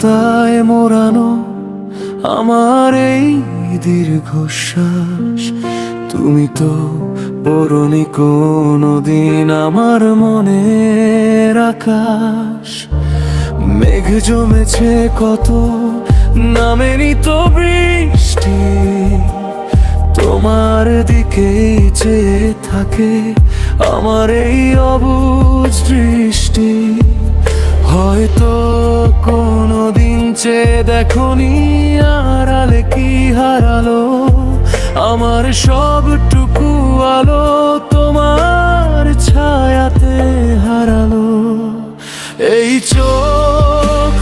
নীরবতায় মোড়ানো আমার এই দীর্ঘশ্বাস। তুমি তো পড়নি কোনোদিন আমার মনের আকাশ। মেঘ জমেছে কত, নামেনি তো বৃষ্টি, তোমার দিকেই চেয়ে থাকে আমার এই অবুঝ দৃষ্টি। হয়তো কোনোদিন চেয়ে দেখোনি আড়ালে কি হারালো আমার সবটুকু আলো, তোমার ছায়াতে হারালো। এই চোখ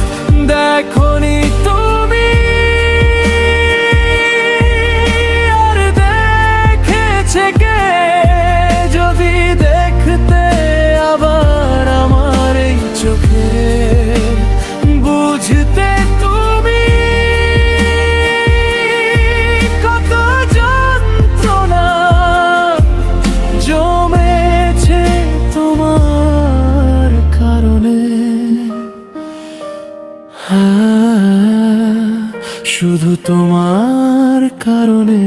দেখোনি তুমি, আর দেখেছে কে? যদি দেখতে আবার আমার এই চোখে, বুঝতে তুমি কত যন্ত্রণা জমেছে তোমার কারণে। শুধু তোমার কারণে।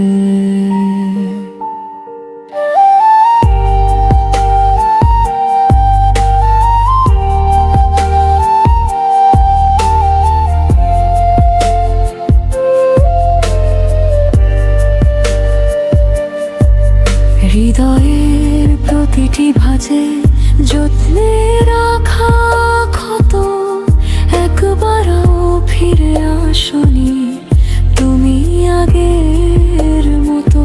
হৃদয়ের প্রতিটি ভাঁজে যত্নে রাখা ক্ষত, একবারও ফিরে আসনি তুমি আগের মতো।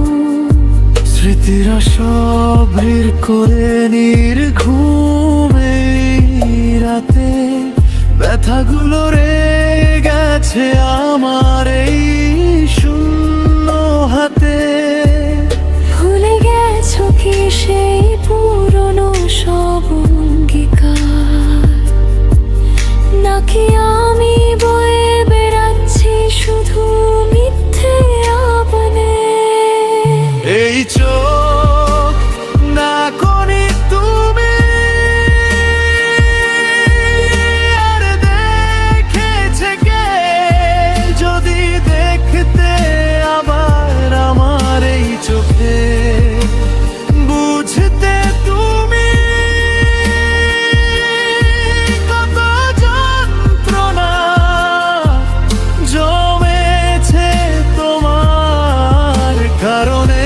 স্মৃতিরা সব ভিড় করে নির্ঘুমে রাতে, ব্যথাগুলো রয়ে গেছে আমার এই শূন্য হাতে। ভুলে গেছো কি সেই পুরনো সব অঙ্গীকার, নাকি আমি বয়ে বেড়াচ্ছি শুধু মিথ্যে আপনে? এই চোখ না করি তুমি, আর দেখেছে কে? যদি দেখতে আবার আমার এই চোখে, বুঝতে তুমি কত যন্ত্রণা জমেছে তোমার কারণে।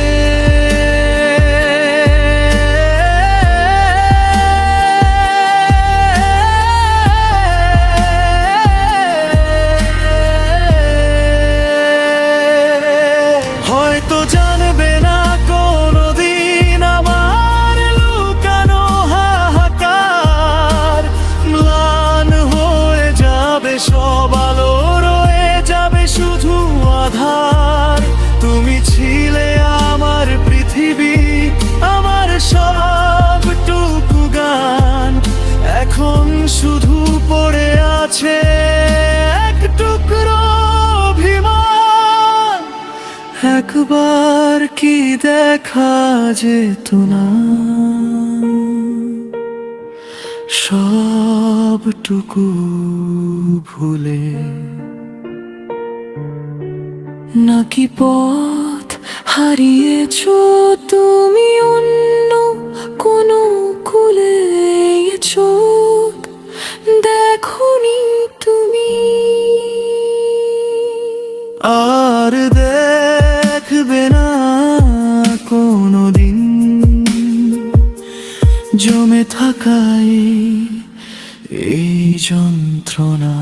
হয়তো জানবে না কোনোদিন আমার লুকানো হাহাকার, ম্লান হয়ে যাবে সব আলো, রয়ে যাবে শুধু আধার। তুমি ছিলে আমার পৃথিবী, আমার সবটুকু গান, এখন শুধু পড়ে আছে এক টুকরো অভিমান। একবার কি দেখা যেত না সবটুকু ভুলে? নাকি পথ হারিয়েছো তুমি অন্য কোনো কুলে? চোখ দেখোনি তুমি, আর দেখবে না কোনোদিন জমে থাকাই এই যন্ত্রণা।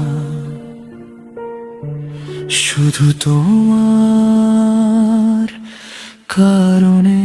শুধু তোমার কারণে।